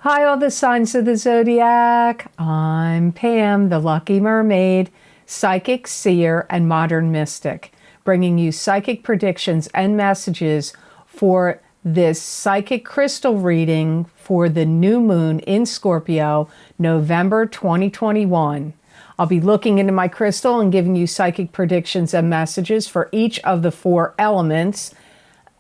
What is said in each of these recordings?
Hi, all the signs of the Zodiac. I'm Pam, the Lucky Mermaid, psychic, seer, and modern mystic, bringing you psychic predictions and messages for this psychic crystal reading for the new moon in Scorpio, November 2021. I'll be looking into my crystal and giving you psychic predictions and messages for each of the four elements,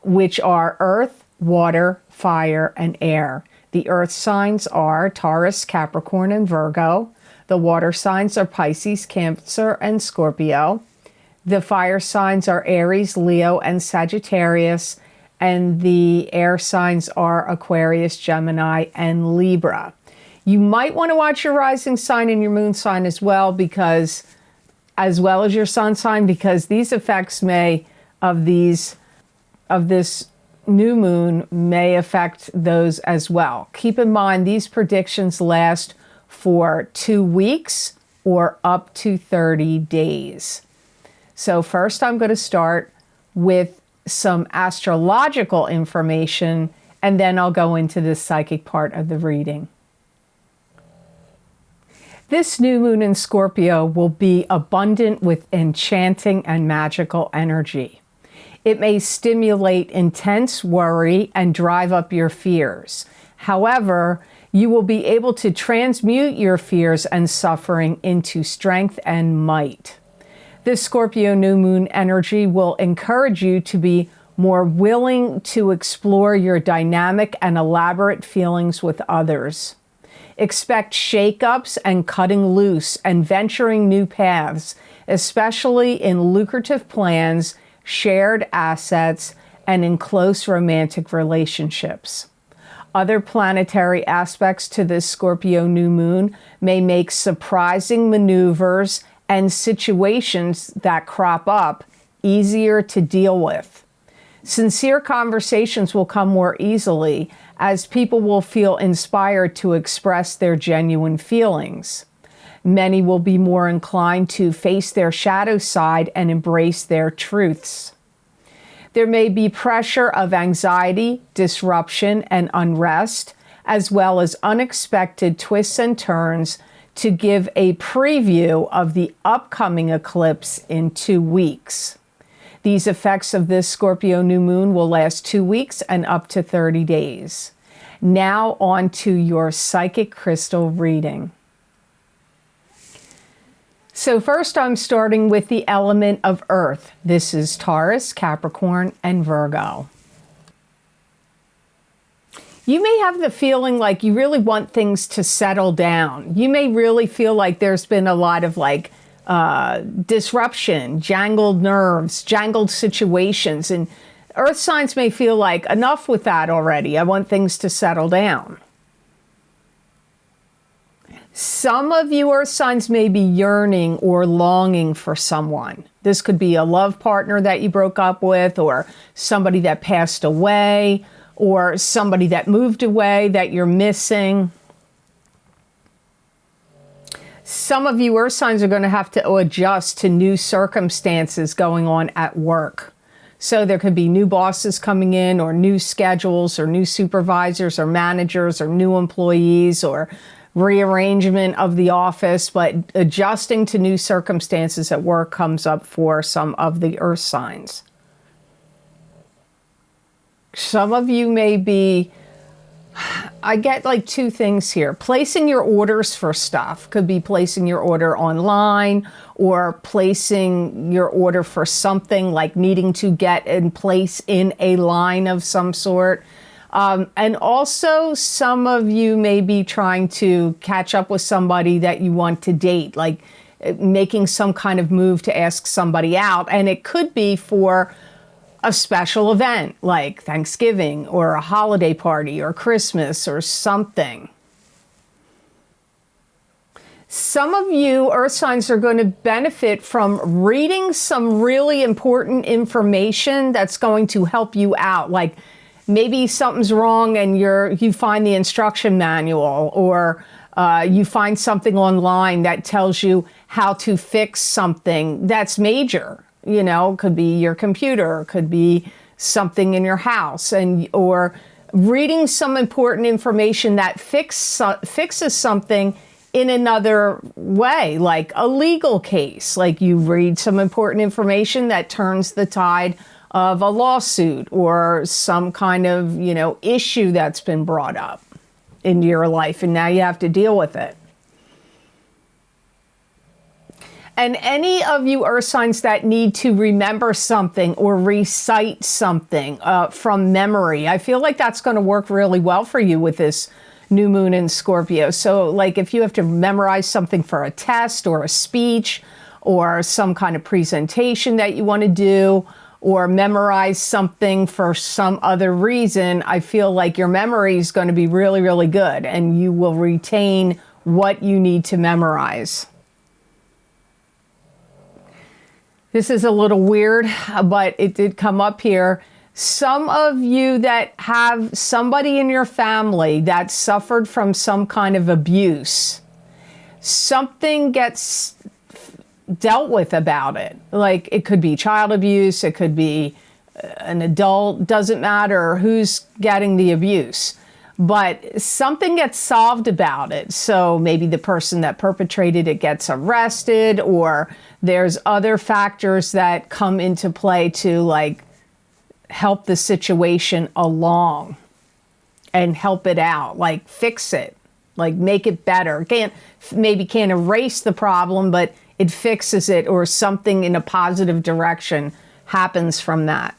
which are earth, water, fire, and air. The earth signs are Taurus, Capricorn, and Virgo. The water signs are Pisces, Cancer, and Scorpio. The fire signs are Aries, Leo, and Sagittarius. And the air signs are Aquarius, Gemini, and Libra. You might want to watch your rising sign and your moon sign as well as your sun sign, because these effects of this new moon may affect those as well. Keep in mind, these predictions last for 2 weeks or up to 30 days. So first I'm going to start with some astrological information, and then I'll go into the psychic part of the reading. This new moon in Scorpio will be abundant with enchanting and magical energy. It may stimulate intense worry and drive up your fears. However, you will be able to transmute your fears and suffering into strength and might. This Scorpio new moon energy will encourage you to be more willing to explore your dynamic and elaborate feelings with others. Expect shakeups and cutting loose and venturing new paths, especially in lucrative plans, shared assets, and in close romantic relationships. Other planetary aspects to this Scorpio new moon may make surprising maneuvers and situations that crop up easier to deal with. Sincere conversations will come more easily, as people will feel inspired to express their genuine feelings. Many will be more inclined to face their shadow side and embrace their truths. There may be pressure of anxiety, disruption, and unrest, as well as unexpected twists and turns to give a preview of the upcoming eclipse in 2 weeks. These effects of this Scorpio new moon will last 2 weeks and up to 30 days. Now on to your psychic crystal reading. So first I'm starting with the element of earth. This is Taurus, Capricorn, and Virgo. You may have the feeling like you really want things to settle down. You may really feel like there's been a lot of disruption, jangled nerves, jangled situations, and earth signs may feel like enough with that already. I want things to settle down. Some of you earth signs may be yearning or longing for someone. This could be a love partner that you broke up with, or somebody that passed away, or somebody that moved away that you're missing. Some of you earth signs are going to have to adjust to new circumstances going on at work. So there could be new bosses coming in, or new schedules, or new supervisors, or managers, or new employees, or rearrangement of the office, but adjusting to new circumstances at work comes up for some of the earth signs. Some of you may be, I get like 2 things here. Placing your orders for stuff. Could be placing your order online, or placing your order for something, like needing to get in place in a line of some sort. And also, some of you may be trying to catch up with somebody that you want to date, like making some kind of move to ask somebody out. And it could be for a special event like Thanksgiving, or a holiday party, or Christmas, or something. Some of you earth signs are going to benefit from reading some really important information that's going to help you out. Like maybe something's wrong and you find the instruction manual, or you find something online that tells you how to fix something that's major. Could be your computer, could be something in your house, or reading some important information that fixes something in another way, like a legal case. Like you read some important information that turns the tide of a lawsuit or some kind of, issue that's been brought up into your life, and now you have to deal with it. And any of you earth signs that need to remember something or recite something from memory, I feel like that's going to work really well for you with this new moon in Scorpio. So like if you have to memorize something for a test or a speech or some kind of presentation that you want to do, or memorize something for some other reason, I feel like your memory is going to be really, really good and you will retain what you need to memorize. This is a little weird, but it did come up here. Some of you that have somebody in your family that suffered from some kind of abuse, something gets dealt with about it. Like it could be child abuse, it could be an adult, doesn't matter who's getting the abuse, but something gets solved about it. So maybe the person that perpetrated it gets arrested, or there's other factors that come into play to like help the situation along and help it out, like fix it, like make it better. Maybe can't erase the problem, but it fixes it, or something in a positive direction happens from that.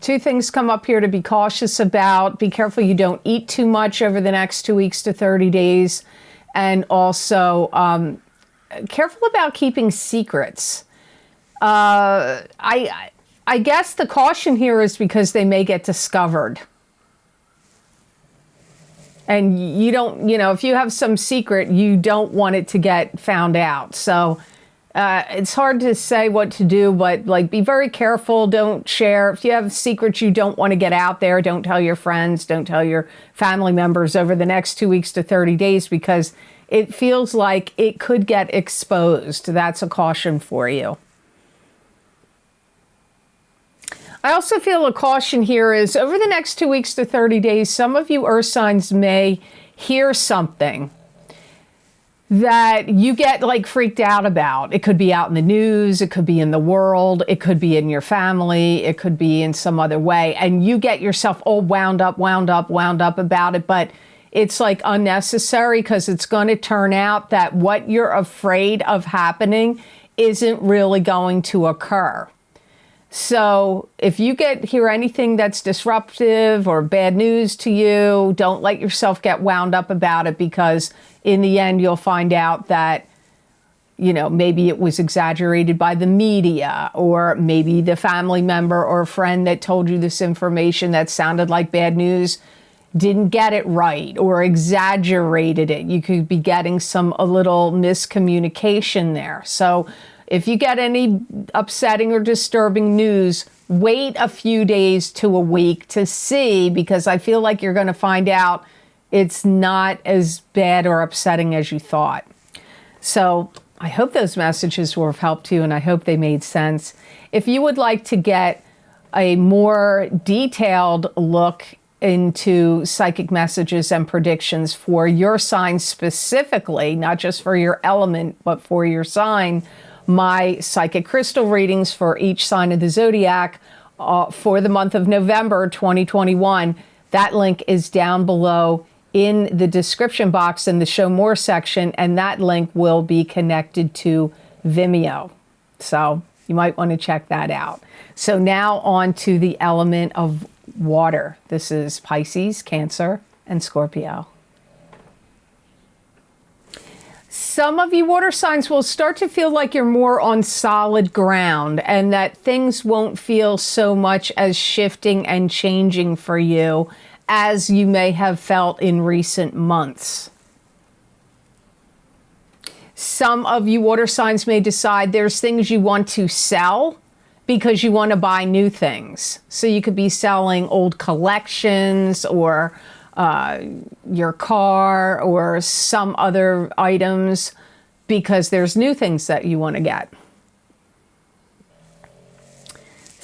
Two things come up here to be cautious about. Be careful you don't eat too much over the next 2 weeks to 30 days. And also careful about keeping secrets. I guess the caution here is because they may get discovered. And you don't, if you have some secret, you don't want it to get found out. So it's hard to say what to do, but like be very careful. Don't share. If you have secrets you don't want to get out there, don't tell your friends, don't tell your family members over the next 2 weeks to 30 days, because it feels like it could get exposed. That's a caution for you. I also feel a caution here is over the next 2 weeks to 30 days, some of you earth signs may hear something that you get like freaked out about. It could be out in the news, it could be in the world, it could be in your family, it could be in some other way, and you get yourself all wound up about it, but it's like unnecessary, because it's going to turn out that what you're afraid of happening isn't really going to occur. So if you hear anything that's disruptive or bad news to you, don't let yourself get wound up about it, because in the end you'll find out that, maybe it was exaggerated by the media, or maybe the family member or friend that told you this information that sounded like bad news didn't get it right or exaggerated it. You could be getting a little miscommunication there. So if you get any upsetting or disturbing news, wait a few days to a week to see, because I feel like you're going to find out it's not as bad or upsetting as you thought. So I hope those messages will have helped you, and I hope they made sense. If you would like to get a more detailed look into psychic messages and predictions for your sign specifically, not just for your element, but for your sign, my psychic crystal readings for each sign of the zodiac for the month of November 2021, that link is down below in the description box in the Show More section, and that link will be connected to Vimeo. So you might want to check that out. So now on to the element of water. This is Pisces, Cancer, and Scorpio. Some of you water signs will start to feel like you're more on solid ground, and that things won't feel so much as shifting and changing for you as you may have felt in recent months. Some of you water signs may decide there's things you want to sell because you want to buy new things. So you could be selling old collections, or your car, or some other items, because there's new things that you want to get.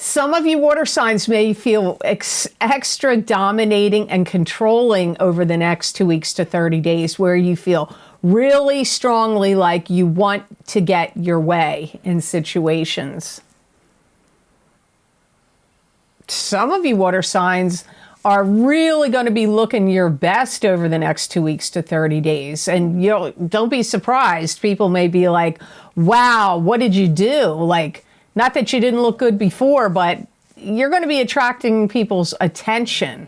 Some of you water signs may feel extra dominating and controlling over the next 2 weeks to 30 days, where you feel really strongly like you want to get your way in situations. Some of you water signs are really going to be looking your best over the next 2 weeks to 30 days. And don't be surprised. People may be like, wow, what did you do? Like, not that you didn't look good before, but you're going to be attracting people's attention.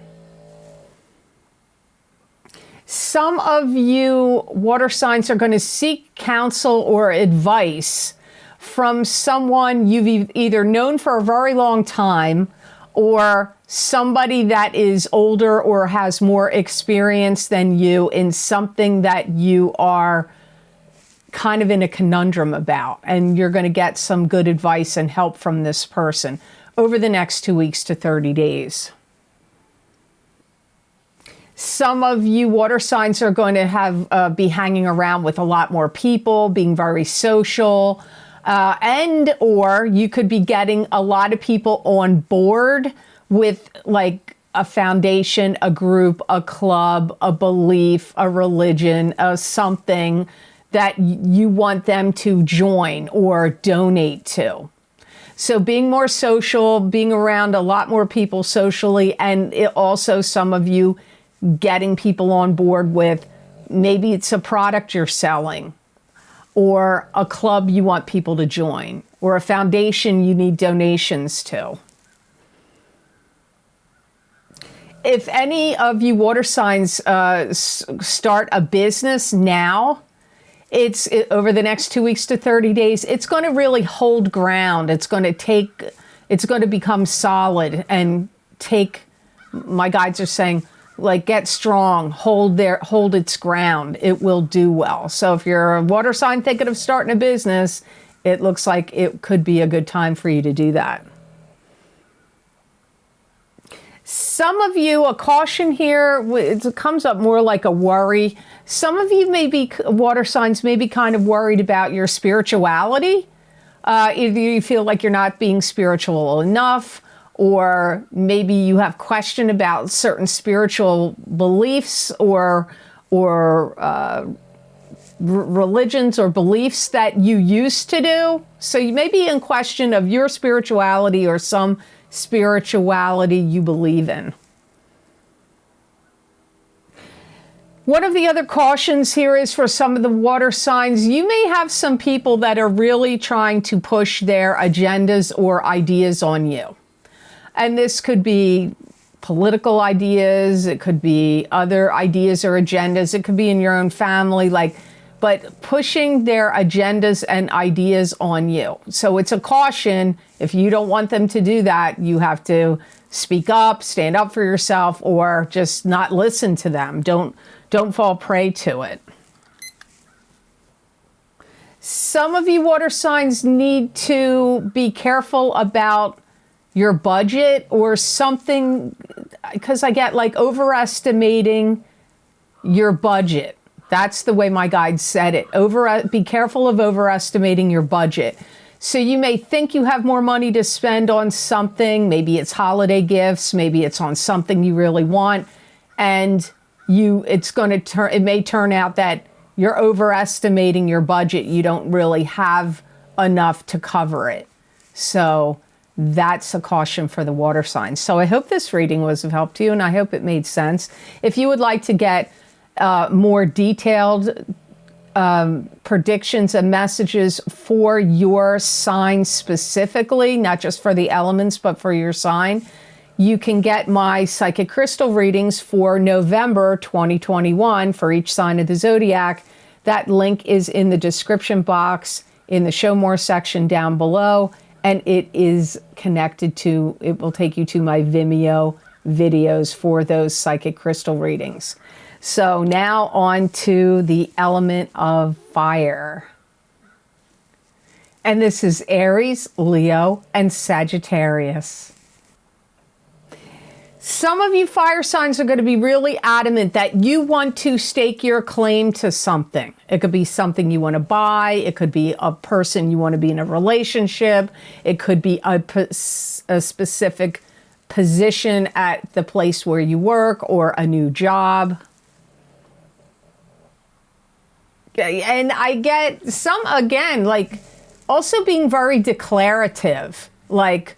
Some of you water signs are going to seek counsel or advice from someone you've either known for a very long time, or somebody that is older or has more experience than you in something that you are kind of in a conundrum about, and you're going to get some good advice and help from this person over the next 2 weeks to 30 days. Some of you water signs are going to be hanging around with a lot more people, being very social, and or you could be getting a lot of people on board with like a foundation, a group, a club, a belief, a religion, something that you want them to join or donate to. So being more social, being around a lot more people socially, and also some of you getting people on board with, maybe it's a product you're selling, or a club you want people to join, or a foundation you need donations to. If any of you water signs start a business now, over the next 2 weeks to 30 days, it's going to really hold ground. It's going to become solid and my guides are saying, like, get strong, hold its ground. It will do well. So if you're a water sign thinking of starting a business, it looks like it could be a good time for you to do that. Some of you, a caution here, it comes up more like a worry. Some of you water signs may be kind of worried about your spirituality. Either you feel like you're not being spiritual enough, or maybe you have question about certain spiritual beliefs or religions or beliefs that you used to do. So you may be in question of your spirituality or some spirituality you believe in. One of the other cautions here is for some of the water signs, you may have some people that are really trying to push their agendas or ideas on you. And this could be political ideas, it could be other ideas or agendas, it could be in your own family, but pushing their agendas and ideas on you. So it's a caution. If you don't want them to do that, you have to speak up, stand up for yourself, or just not listen to them. Don't fall prey to it. Some of you water signs need to be careful about your budget or something, because I get like overestimating your budget. That's the way my guide said it. Be careful of overestimating your budget. So you may think you have more money to spend on something. Maybe it's holiday gifts. Maybe it's on something you really want. And it may turn out that you're overestimating your budget. You don't really have enough to cover it. So that's a caution for the water signs. So I hope this reading was of help to you, and I hope it made sense. If you would like to get more detailed predictions and messages for your sign specifically, not just for the elements, but for your sign, you can get my psychic crystal readings for November 2021 for each sign of the Zodiac. That link is in the description box in the Show More section down below, and it will take you to my Vimeo videos for those psychic crystal readings. So now on to the element of fire. And this is Aries, Leo, and Sagittarius. Some of you fire signs are going to be really adamant that you want to stake your claim to something. It could be something you want to buy. It could be a person you want to be in a relationship. It could be a specific position at the place where you work or a new job. And I get some, again, like also being very declarative, like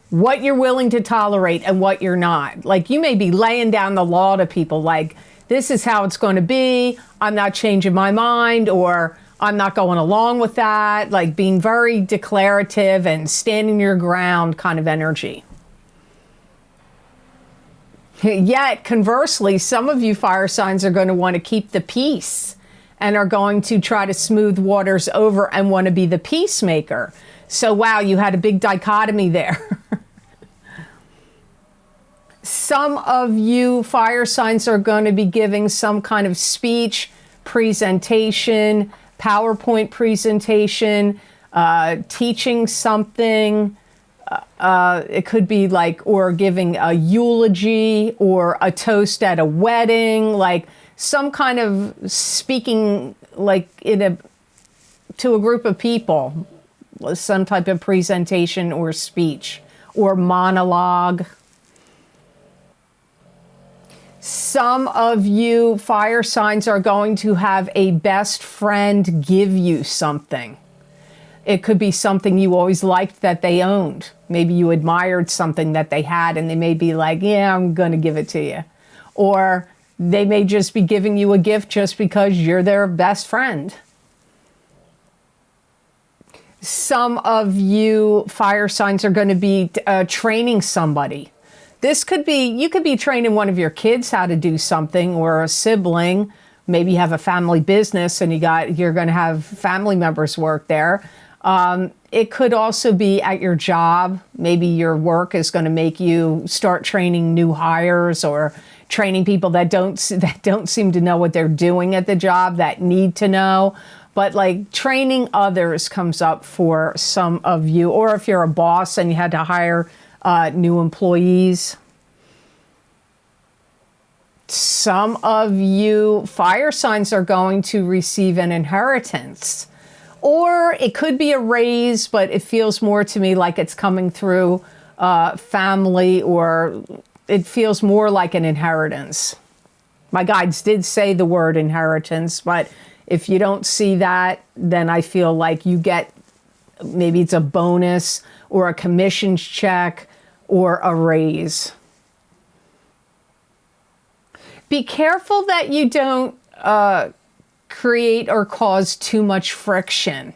what you're willing to tolerate and what you're not. Like you may be laying down the law to people like, this is how it's going to be. I'm not changing my mind, or I'm not going along with that. Like being very declarative and standing your ground kind of energy. Yet, conversely, some of you fire signs are going to want to keep the peace and are going to try to smooth waters over and want to be the peacemaker. So, wow, you had a big dichotomy there. Some of you fire signs are going to be giving some kind of speech, presentation, PowerPoint presentation, teaching something. It could be like, or giving a eulogy or a toast at a wedding, like some kind of speaking like to a group of people, some type of presentation or speech or monologue. Some of you fire signs are going to have a best friend give you something. It could be something you always liked that they owned. Maybe you admired something that they had and they may be like, yeah, I'm going to give it to you. Or they may just be giving you a gift just because you're their best friend. Some of you fire signs are going to be training somebody. This could be, you could be training one of your kids how to do something, or a sibling. Maybe you have a family business and you're going to have family members work there. It could also be at your job. Maybe your work is going to make you start training new hires, or training people that don't seem to know what they're doing at the job, that need to know. But like training others comes up for some of you, or if you're a boss and you had to hire new employees. Some of you fire signs are going to receive an inheritance. Or it could be a raise, but it feels more to me like it's coming through family, or it feels more like an inheritance. My guides did say the word inheritance, but if you don't see that, then I feel like you get, maybe it's a bonus or a commissions check or a raise. Be careful that you don't create or cause too much friction.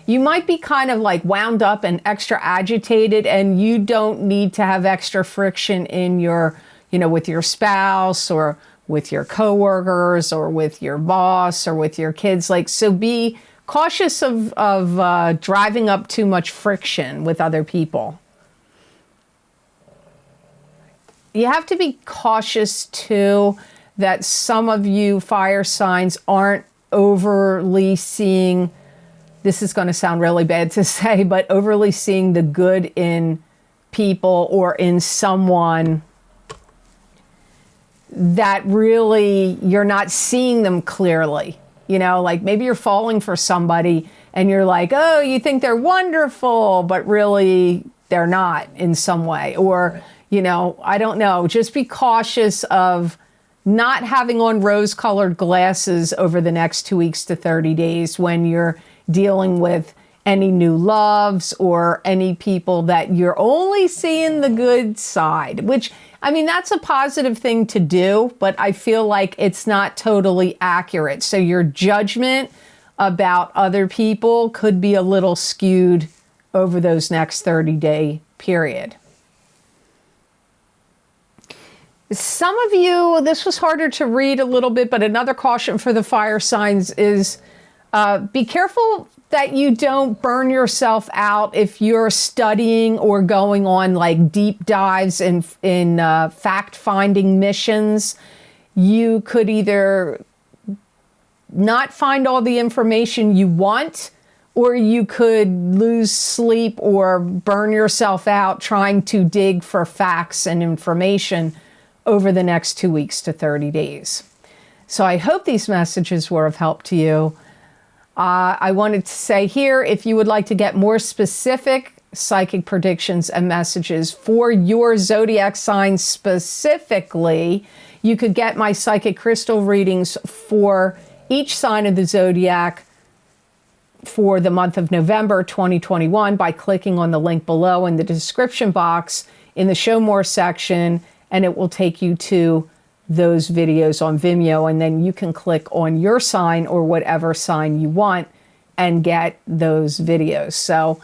You might be kind of like wound up and extra agitated, and you don't need to have extra friction in your, with your spouse or with your coworkers or with your boss or with your kids. Like, so be cautious of driving up too much friction with other people. You have to be cautious too that some of you fire signs aren't overly seeing, this is going to sound really bad to say, but overly seeing the good in people or in someone, that really you're not seeing them clearly. Like maybe you're falling for somebody and you're like, oh, you think they're wonderful, but really they're not in some way. Or, I don't know, just be cautious of not having on rose-colored glasses over the next 2 weeks to 30 days when you're dealing with any new loves or any people that you're only seeing the good side, which, that's a positive thing to do, but I feel like it's not totally accurate. So your judgment about other people could be a little skewed over those next 30-day period. Some of you, this was harder to read a little bit, but another caution for the fire signs is be careful that you don't burn yourself out if you're studying or going on like deep dives in fact-finding missions. You could either not find all the information you want, or you could lose sleep or burn yourself out trying to dig for facts and information over the next 2 weeks to 30 days. So I hope these messages were of help to you. I wanted to say here, if you would like to get more specific psychic predictions and messages for your zodiac sign specifically, you could get my psychic crystal readings for each sign of the zodiac for the month of November 2021 by clicking on the link below in the description box in the Show More section, and it will take you to those videos on Vimeo, and then you can click on your sign or whatever sign you want and get those videos. So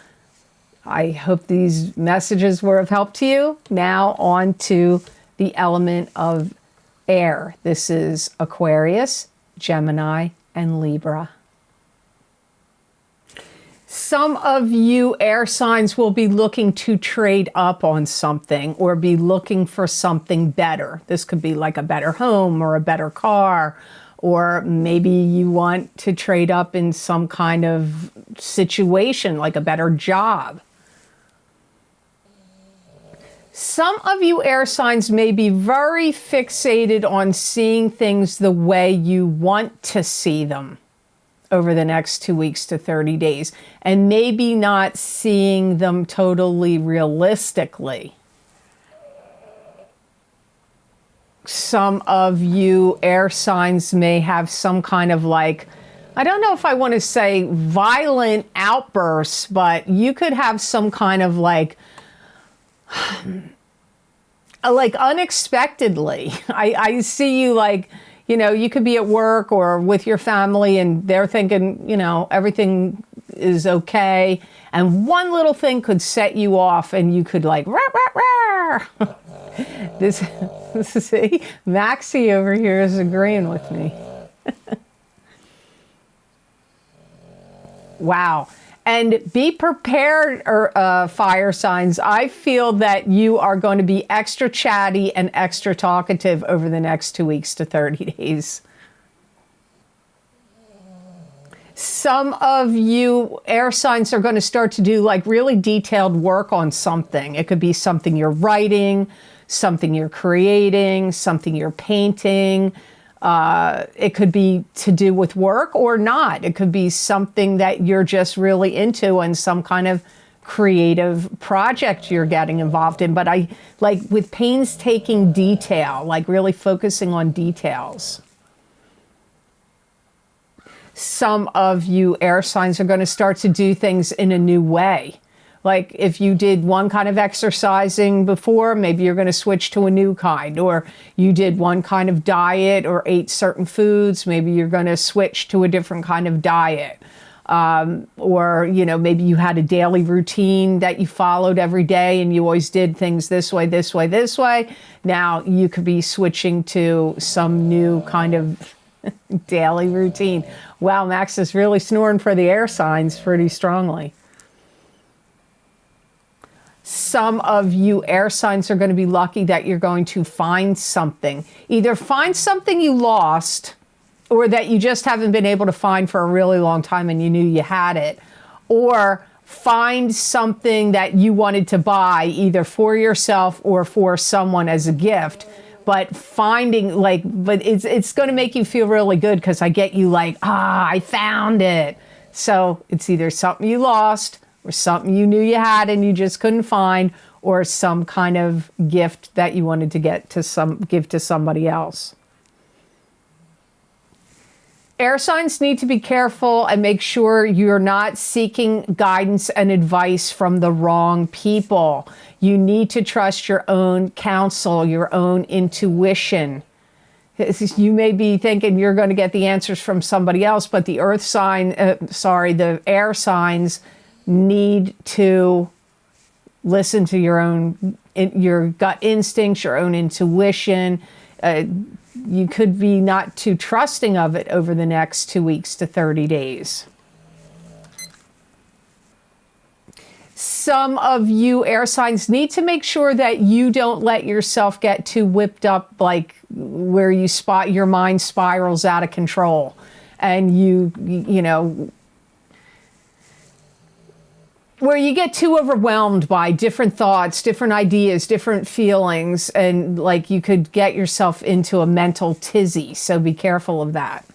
I hope these messages were of help to you. Now on to the element of air. This is Aquarius, Gemini, and Libra. Some of you air signs will be looking to trade up on something or be looking for something better. This could be like a better home or a better car, or maybe you want to trade up in some kind of situation, like a better job. Some of you air signs may be very fixated on seeing things the way you want to see them over the next 2 weeks to 30 days, and maybe not seeing them totally realistically. Some of you air signs may have some kind of like, I don't know if I want to say violent outbursts, but you could have some kind of like unexpectedly. I see you like, you know, you could be at work or with your family and they're thinking, you know, everything is okay. And one little thing could set you off and you could like, rah, rah, rah. This see, Maxie over here is agreeing with me. Wow. And be prepared, fire signs. I feel that you are going to be extra chatty and extra talkative over the next 2 weeks to 30 days. Some of you air signs are going to start to do like really detailed work on something. It could be something you're writing, something you're creating, something you're painting. It could be to do with work or not. It could be something that you're just really into and some kind of creative project you're getting involved in. But I like with painstaking detail, like really focusing on details. Some of you air signs are going to start to do things in a new way. Like if you did one kind of exercising before, maybe you're going to switch to a new kind, or you did one kind of diet or ate certain foods, maybe you're going to switch to a different kind of diet. Or, you know, maybe you had a daily routine that you followed every day and you always did things this way, this way, this way. Now you could be switching to some new kind of daily routine. Wow, Max is really snoring for the air signs pretty strongly. Some of you air signs are going to be lucky that you're going to find something. Either find something you lost or that you just haven't been able to find for a really long time and you knew you had it. Or find something that you wanted to buy either for yourself or for someone as a gift. But finding but it's going to make you feel really good because I get you like, I found it. So it's either something you lost or something you knew you had and you just couldn't find, or some kind of gift that you wanted to give to somebody else. Air signs need to be careful and make sure you're not seeking guidance and advice from the wrong people. You need to trust your own counsel, your own intuition. You may be thinking you're going to get the answers from somebody else, but the the air signs need to listen to your gut instincts, your own intuition. You could be not too trusting of it over the next 2 weeks to 30 days. Some of you air signs need to make sure that you don't let yourself get too whipped up, like where your mind spirals out of control and you know, where you get too overwhelmed by different thoughts, different ideas, different feelings, and like you could get yourself into a mental tizzy. So be careful of that.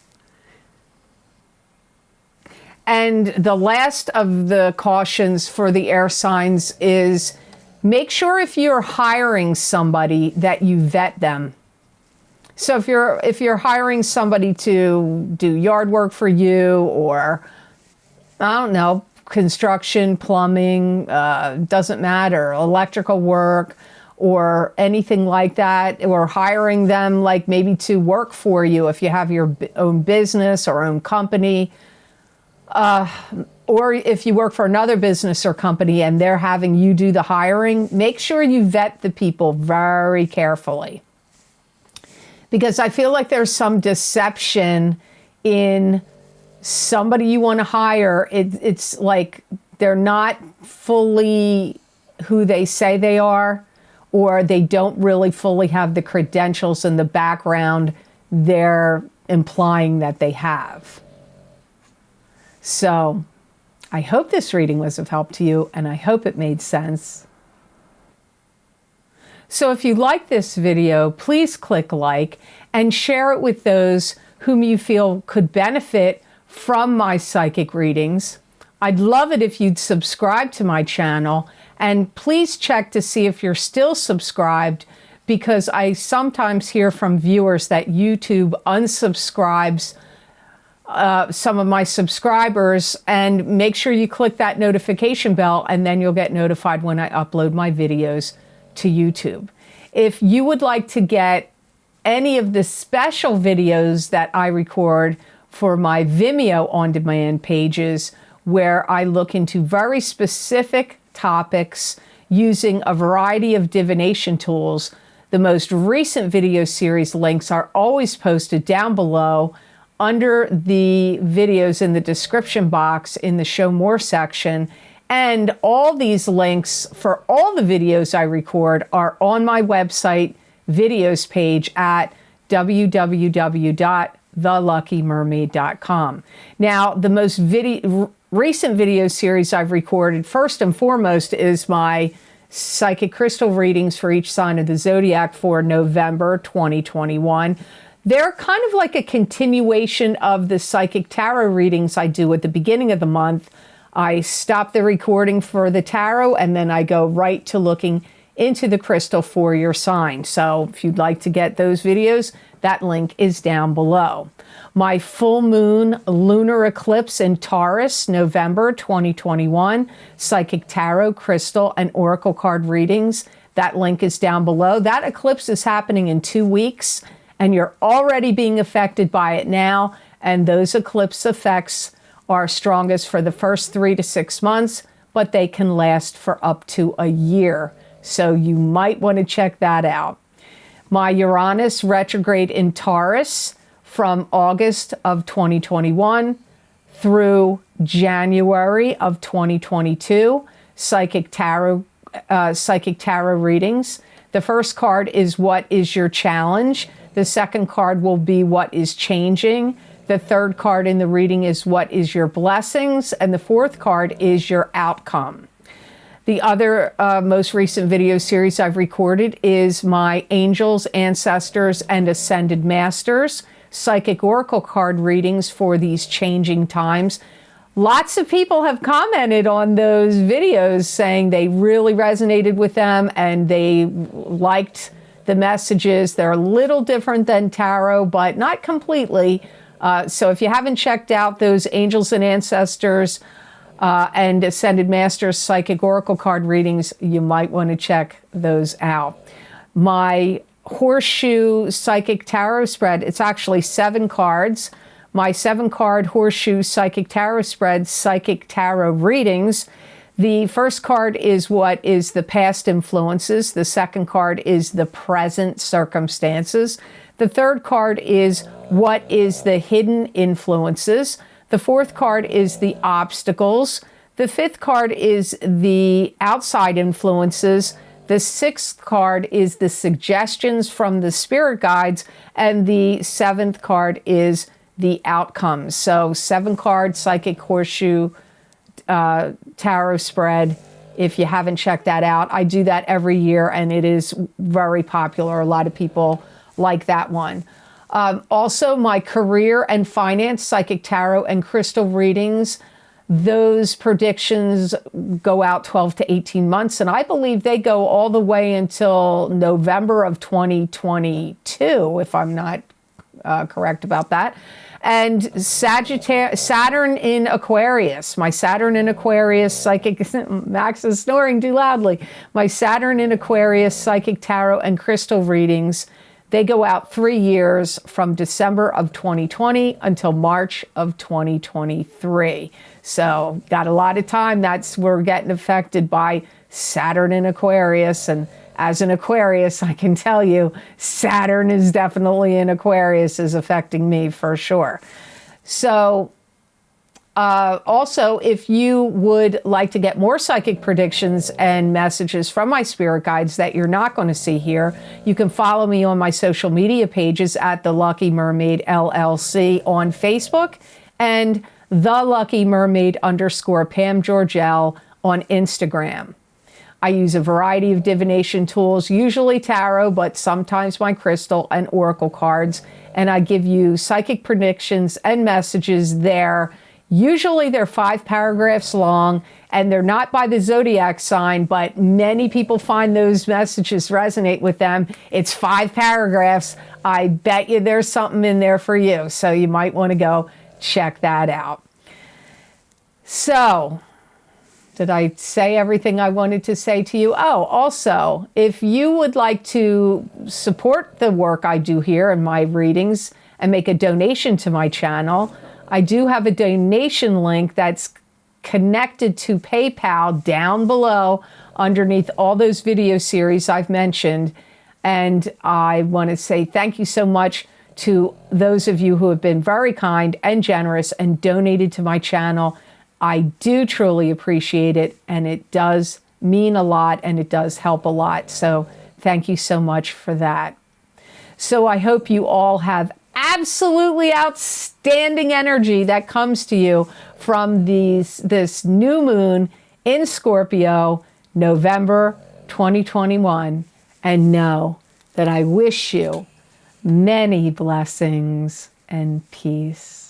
And the last of the cautions for the air signs is make sure if you're hiring somebody that you vet them. So if you're hiring somebody to do yard work for you, or I don't know, construction, plumbing, doesn't matter, electrical work or anything like that, or hiring them like maybe to work for you if you have your own business or own company, or if you work for another business or company and they're having you do the hiring, make sure you vet the people very carefully. Because I feel like there's some deception in somebody you want to hire. It's like they're not fully who they say they are, or they don't really fully have the credentials and the background they're implying that they have. So I hope this reading was of help to you, and I hope it made sense. So if you like this video, please click like and share it with those whom you feel could benefit from my psychic readings. I'd love it if you'd subscribe to my channel, and please check to see if you're still subscribed, because I sometimes hear from viewers that YouTube unsubscribes some of my subscribers, and make sure you click that notification bell, and then you'll get notified when I upload my videos to YouTube. If you would like to get any of the special videos that I record for my Vimeo on-demand pages, where I look into very specific topics using a variety of divination tools, the most recent video series links are always posted down below under the videos in the description box in the Show More section. And all these links for all the videos I record are on my website videos page at www.theluckymermaid.com. Now, the most recent video series I've recorded, first and foremost, is my psychic crystal readings for each sign of the zodiac for November 2021. They're kind of like a continuation of the psychic tarot readings I do at the beginning of the month. I stop the recording for the tarot, and then I go right to looking into the crystal for your sign. So if you'd like to get those videos, that link is down below. My full moon lunar eclipse in Taurus, November 2021, psychic tarot, crystal, and oracle card readings, that link is down below. That eclipse is happening in 2 weeks, and you're already being affected by it now, and those eclipse effects are strongest for the first 3 to 6 months, but they can last for up to a year. So you might want to check that out. My Uranus retrograde in Taurus from August of 2021 through January of 2022, psychic tarot readings. The first card is what is your challenge? The second card will be what is changing. The third card in the reading is what is your blessings, and the fourth card is your outcome. The other most recent video series I've recorded is my Angels, Ancestors, and Ascended Masters psychic oracle card readings for these changing times. Lots of people have commented on those videos saying they really resonated with them and they liked the messages. They're a little different than tarot, but not completely. So if you haven't checked out those Angels and Ancestors and Ascended Masters psychic oracle card readings, you might want to check those out. My Horseshoe psychic tarot spread, it's actually 7 cards. My 7-card Horseshoe psychic tarot spread, psychic tarot readings. The first card is what is the past influences. The second card is the present circumstances. The third card is what is the hidden influences. The fourth card is the obstacles. The fifth card is the outside influences. The sixth card is the suggestions from the spirit guides. And the seventh card is the outcomes. So 7-card psychic Horseshoe tarot spread. If you haven't checked that out, I do that every year, and it is very popular. A lot of people like that one. Also, my career and finance, psychic tarot and crystal readings, those predictions go out 12 to 18 months, and I believe they go all the way until November of 2022, if I'm not correct about that. And Saturn in Aquarius, my Saturn in Aquarius psychic, Max is snoring too loudly. My Saturn in Aquarius psychic tarot and crystal readings, they go out 3 years from December of 2020 until March of 2023. So got a lot of time. We're getting affected by Saturn in Aquarius. And as an Aquarius, I can tell you, Saturn is definitely in Aquarius is affecting me for sure. So also, if you would like to get more psychic predictions and messages from my spirit guides that you're not going to see here, you can follow me on my social media pages at The Lucky Mermaid LLC on Facebook and The Lucky Mermaid _ Pam Georgel on Instagram. I use a variety of divination tools, usually tarot, but sometimes my crystal and oracle cards, and I give you psychic predictions and messages there. Usually they're 5 paragraphs long, and they're not by the Zodiac sign, but many people find those messages resonate with them. It's 5 paragraphs. I bet you there's something in there for you, so you might want to go check that out. So, did I say everything I wanted to say to you? Oh, also, if you would like to support the work I do here in my readings and make a donation to my channel, I do have a donation link that's connected to PayPal down below underneath all those video series I've mentioned. And I want to say thank you so much to those of you who have been very kind and generous and donated to my channel. I do truly appreciate it, and it does mean a lot, and it does help a lot. So thank you so much for that. So I hope you all have absolutely outstanding energy that comes to you from this new moon in Scorpio, November 2021. And know that I wish you many blessings and peace.